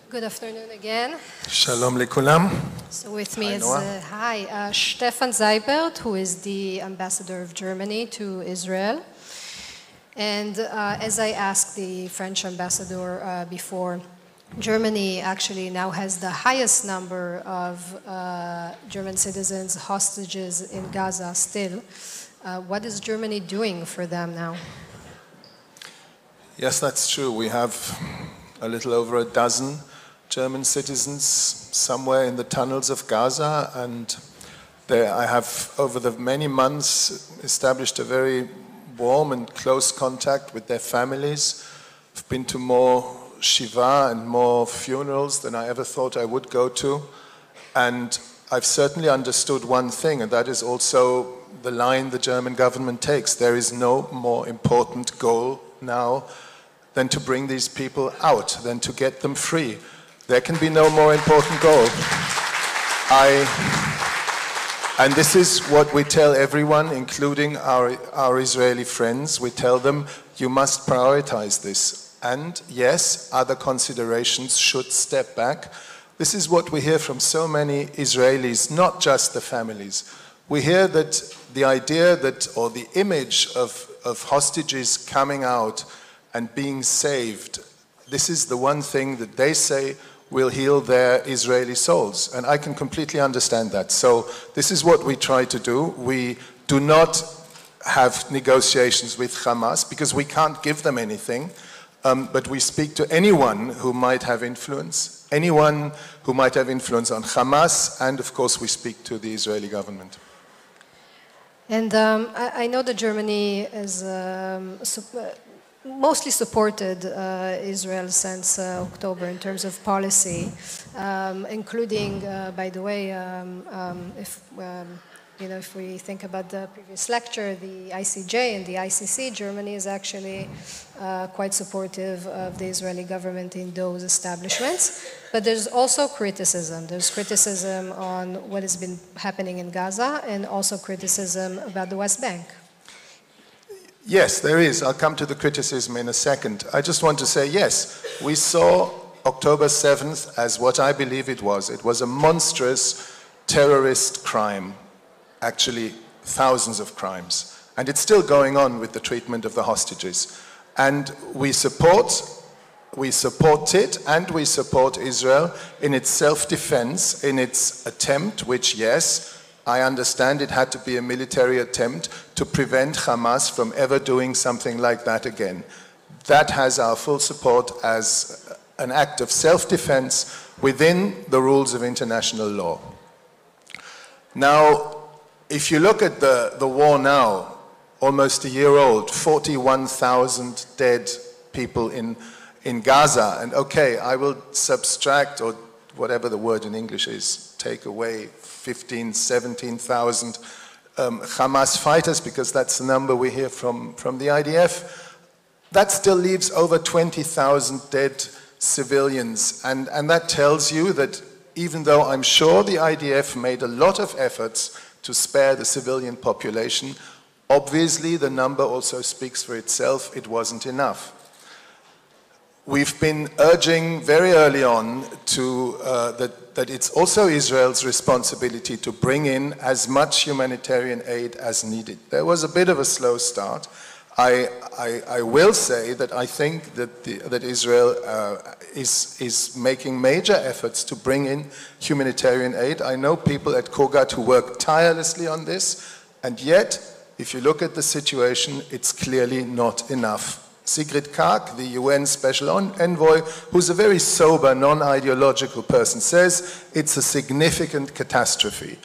Good afternoon again. Shalom lekulam. So with me is Noah. Stefan Zeyberט, who is the ambassador of Germany to Israel. And as I asked the French ambassador before, Germany actually now has the highest number of German citizens, hostages in Gaza still. What is Germany doing for them now? Yes, that's true. We have a little over a dozen German citizens somewhere in the tunnels of Gaza, and I have, over the many months, established a very warm and close contact with their families. I've been to more Shiva and more funerals than I ever thought I would go to, and I've certainly understood one thing, and that is also the line the German government takes. There is no more important goal now than to bring these people out, than to get them free. There can be no more important goal. And this is what we tell everyone, including our Israeli friends. We tell them, you must prioritize this. And yes, other considerations should step back. This is what we hear from so many Israelis, not just the families. We hear that the idea that, or the image of hostages coming out and being saved, this is the one thing that they say will heal their Israeli souls. And I can completely understand that. So this is what we try to do. We do not have negotiations with Hamas because we can't give them anything. But we speak to anyone who might have influence, anyone who might have influence on Hamas, and of course we speak to the Israeli government. And I know that Germany is mostly supported Israel since October in terms of policy, including, by the way, if we think about the previous lecture, the ICJ and the ICC, Germany is actually quite supportive of the Israeli government in those establishments. But there's also criticism. There's criticism on what has been happening in Gaza and also criticism about the West Bank. Yes, there is. I'll come to the criticism in a second. I just want to say, yes, we saw October 7th as what I believe it was. It was a monstrous terrorist crime, actually thousands of crimes. And it's still going on with the treatment of the hostages. And we support it, and we support Israel in its self-defense, in its attempt, which, yes, I understand it had to be a military attempt to prevent Hamas from ever doing something like that again. That has our full support as an act of self-defense within the rules of international law. Now, if you look at the war now, almost a year old, 41,000 dead people in Gaza, and okay, I will subtract, or whatever the word in English is, take away 15, 17,000 Hamas fighters, because that's the number we hear from the IDF. That still leaves over 20,000 dead civilians, and that tells you that even though I'm sure the IDF made a lot of efforts to spare the civilian population, obviously the number also speaks for itself. It wasn't enough. We've been urging very early on that it's also Israel's responsibility to bring in as much humanitarian aid as needed. There was a bit of a slow start. I will say that I think that Israel is making major efforts to bring in humanitarian aid. I know people at Kogat who work tirelessly on this, and yet, if you look at the situation, it's clearly not enough. Sigrid Kaag, the UN Special Envoy, who's a very sober, non-ideological person, says it's a significant catastrophe.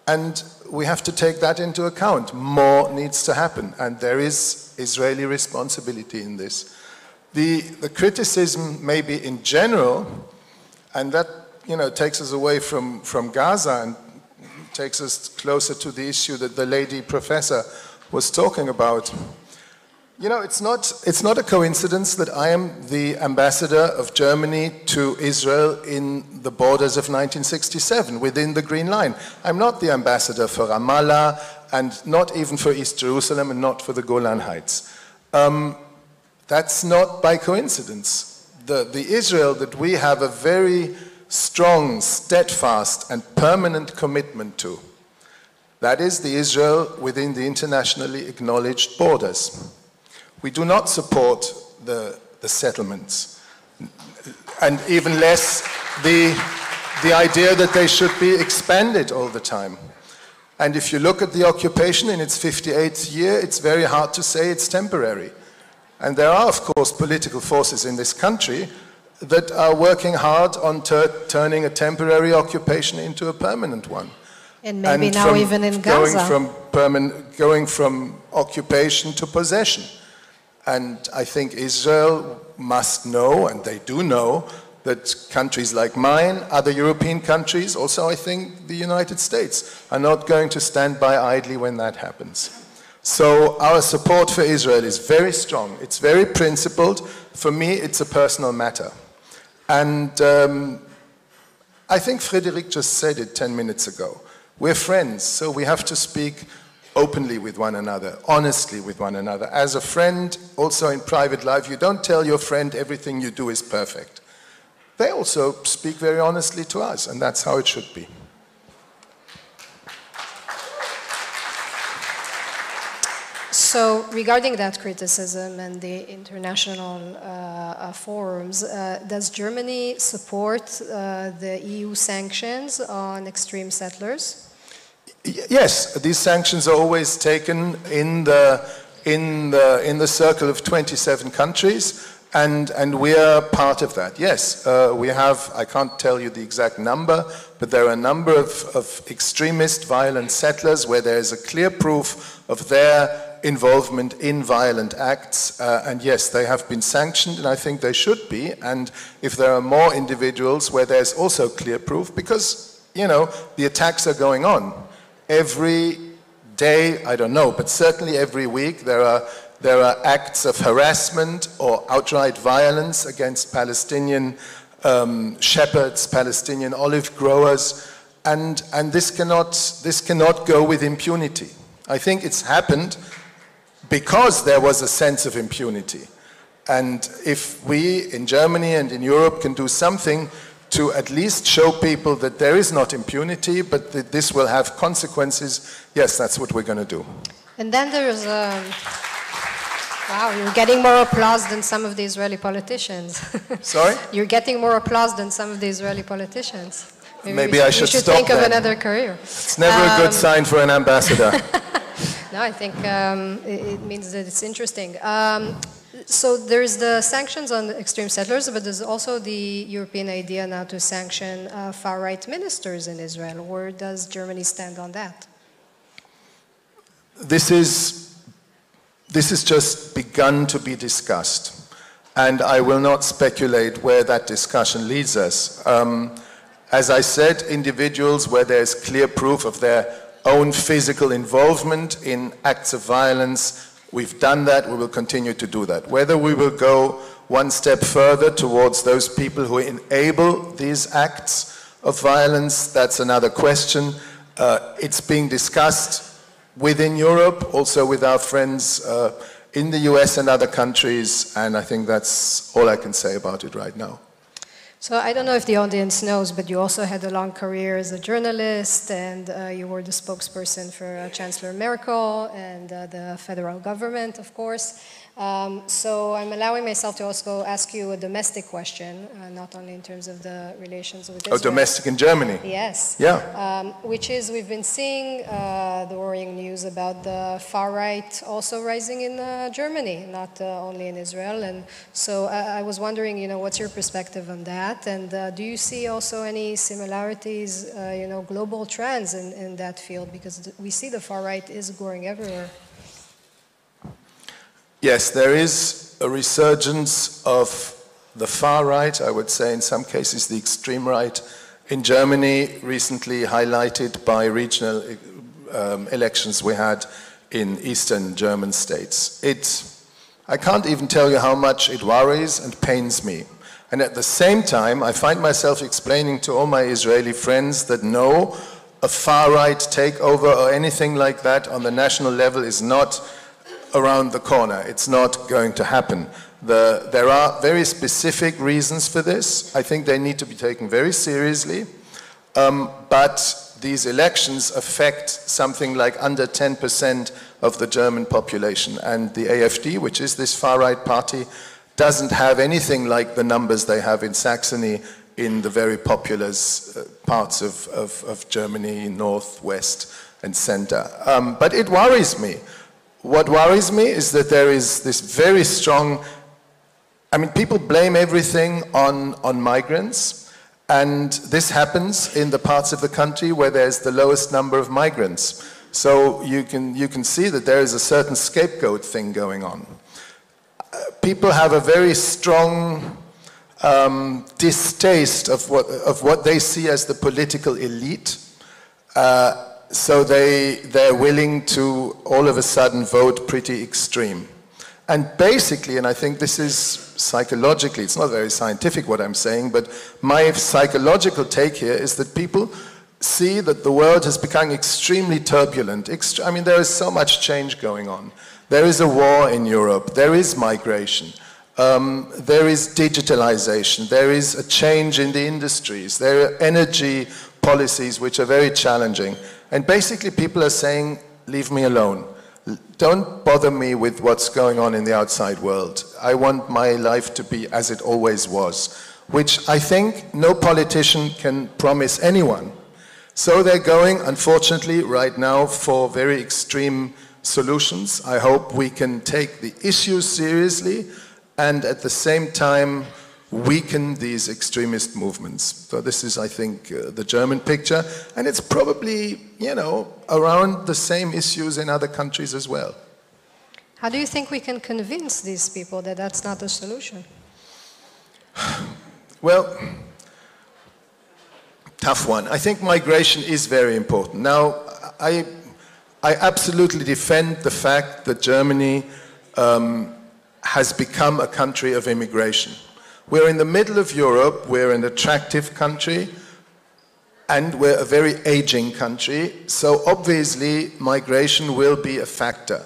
And we have to take that into account. More needs to happen, and there is Israeli responsibility in this. The criticism maybe in general, and that takes us away from Gaza and takes us closer to the issue that the lady professor was talking about. It's not a coincidence that I am the ambassador of Germany to Israel in the borders of 1967, within the Green Line. I'm not the ambassador for Ramallah, and not even for East Jerusalem, and not for the Golan Heights. That's not by coincidence. the Israel that we have a very strong, steadfast, and permanent commitment to. That is the Israel within the internationally acknowledged borders. We do not support the settlements, and even less the idea that they should be expanded all the time. And if you look at the occupation in its 58th year, it's very hard to say it's temporary. And there are, of course, political forces in this country that are working hard on turning a temporary occupation into a permanent one. And maybe now even in Gaza. Going from occupation to possession. And I think Israel must know, and they do know, that countries like mine, other European countries, also I think the United States, are not going to stand by idly when that happens. So our support for Israel is very strong. It's very principled. For me, it's a personal matter. And I think Frédéric just said it 10 minutes ago. We're friends, so we have to speak openly with one another, honestly with one another. As a friend, also in private life, you don't tell your friend everything you do is perfect. They also speak very honestly to us, and that's how it should be. So regarding that criticism and the international forums, does Germany support the EU sanctions on extreme settlers? Yes, these sanctions are always taken in the circle of 27 countries, and we are part of that. Yes, we have, I can't tell you the exact number, but there are a number of extremist violent settlers where there is a clear proof of their involvement in violent acts, and yes, they have been sanctioned, and I think they should be. And if there are more individuals where there's also clear proof, because, you know, the attacks are going on. Every day, I don't know, but certainly every week there are acts of harassment or outright violence against Palestinian shepherds, Palestinian olive growers, and this cannot go with impunity. I think it's happened because there was a sense of impunity. And if we in Germany and in Europe can do something to at least show people that there is not impunity, but that this will have consequences, yes, that's what we're going to do. And then there's wow, you're getting more applause than some of the Israeli politicians. Sorry? You're getting more applause than some of the Israeli politicians. Maybe I should stop then. You should think of another career. It's never a good sign for an ambassador. No, I think it means that it's interesting. So there's the sanctions on the extreme settlers, but there's also the European idea now to sanction far-right ministers in Israel. Where does Germany stand on that? This is just begun to be discussed, and I will not speculate where that discussion leads us. As I said, individuals where there's clear proof of their own physical involvement in acts of violence, we've done that, we will continue to do that. Whether we will go one step further towards those people who enable these acts of violence, that's another question. It's being discussed within Europe, also with our friends in the US and other countries, and I think that's all I can say about it right now. So I don't know if the audience knows, but you also had a long career as a journalist, and you were the spokesperson for Chancellor Merkel and the federal government, of course. So I'm allowing myself to also ask you a domestic question, not only in terms of the relations with Israel. Oh, domestic in Germany? Yes. Yeah. Which is, we've been seeing the worrying news about the far right also rising in Germany, not only in Israel. And so I was wondering, you know, what's your perspective on that? And do you see also any similarities, you know, global trends in that field? Because we see the far right is growing everywhere. Yes, there is a resurgence of the far right, I would say in some cases the extreme right, in Germany, recently highlighted by regional elections we had in eastern German states. I can't even tell you how much it worries and pains me. And at the same time, I find myself explaining to all my Israeli friends that no, a far right takeover or anything like that on the national level is not around the corner. It's not going to happen. There are very specific reasons for this. I think they need to be taken very seriously. But these elections affect something like under 10% of the German population. And the AfD, which is this far-right party, doesn't have anything like the numbers they have in Saxony in the very populous parts of Germany, north, west, and center. But it worries me. What worries me is that there is this very strong, I mean, people blame everything on migrants, and this happens in the parts of the country where there's the lowest number of migrants. So you can see that there is a certain scapegoat thing going on. People have a very strong distaste of what they see as the political elite. So they're willing to all of a sudden vote pretty extreme. And basically, and I think this is psychologically, it's not very scientific what I'm saying, but my psychological take here is that people see that the world has become extremely turbulent. I mean, there is so much change going on. There is a war in Europe. There is migration. There is digitalization. There is a change in the industries. There are energy policies which are very challenging. And basically people are saying, leave me alone. Don't bother me with what's going on in the outside world. I want my life to be as it always was, which I think no politician can promise anyone. So they're going, unfortunately, right now for very extreme solutions. I hope we can take the issues seriously and at the same time weaken these extremist movements. So this is, I think, the German picture, and it's probably, you know, around the same issues in other countries as well. How do you think we can convince these people that that's not the solution? Well, tough one. I think migration is very important. Now, I absolutely defend the fact that Germany has become a country of immigration. We're in the middle of Europe, we're an attractive country, and we're a very aging country, so obviously migration will be a factor.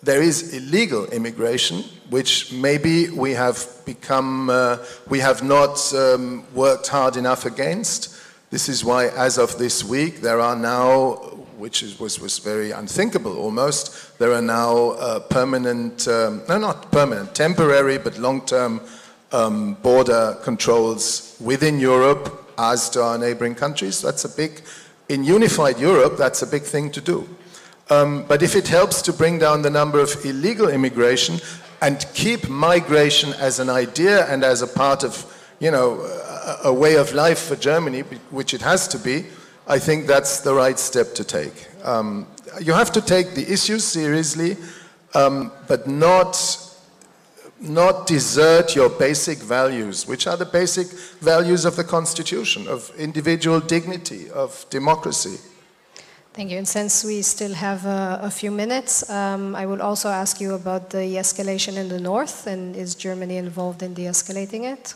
There is illegal immigration, which maybe we have not worked hard enough against. This is why, as of this week, there are now, which was very unthinkable almost, there are now temporary but long-term border controls within Europe as to our neighboring countries. That's a big, in unified Europe, that's a big thing to do. But if it helps to bring down the number of illegal immigration and keep migration as an idea and as a part of, you know, a way of life for Germany, which it has to be, I think that's the right step to take. You have to take the issues seriously, but not desert your basic values, which are the basic values of the Constitution, of individual dignity, of democracy. Thank you. And since we still have a few minutes, I will also ask you about the escalation in the north, and is Germany involved in de-escalating it?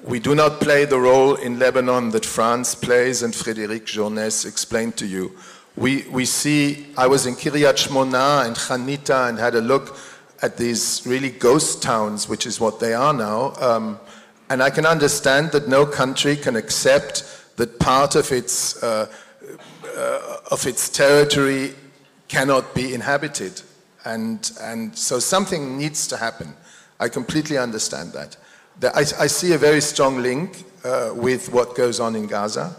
We do not play the role in Lebanon that France plays, and Frédéric Journes explained to you. We see, I was in Kiryat Shmona and Hanita and had a look at these really ghost towns, which is what they are now. And I can understand that no country can accept that part of its territory cannot be inhabited. And so something needs to happen. I completely understand that. I see a very strong link with what goes on in Gaza.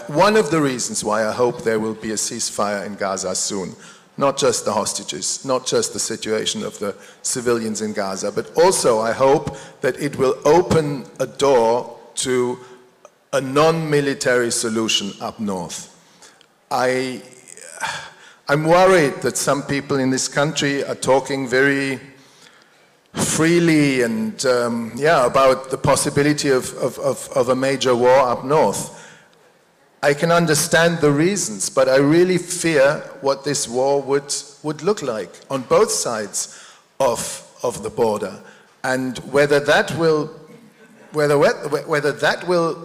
One of the reasons why I hope there will be a ceasefire in Gaza soon, not just the hostages, not just the situation of the civilians in Gaza, but also I hope that it will open a door to a non-military solution up north. I'm worried that some people in this country are talking very freely and about the possibility of a major war up north. I can understand the reasons, but I really fear what this war would look like on both sides of the border, and whether that will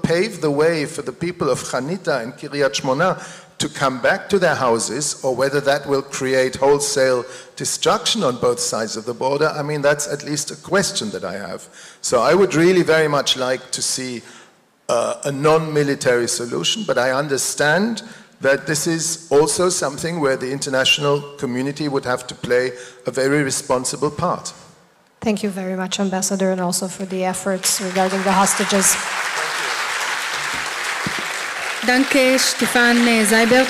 pave the way for the people of Hanita and Kiryat Shmona to come back to their houses, or whether that will create wholesale destruction on both sides of the border, I mean, that's at least a question that I have. So I would really very much like to see a non-military solution, but I understand that this is also something where the international community would have to play a very responsible part. Thank you very much, Ambassador, and also for the efforts regarding the hostages. Danke, שטפן זייברט.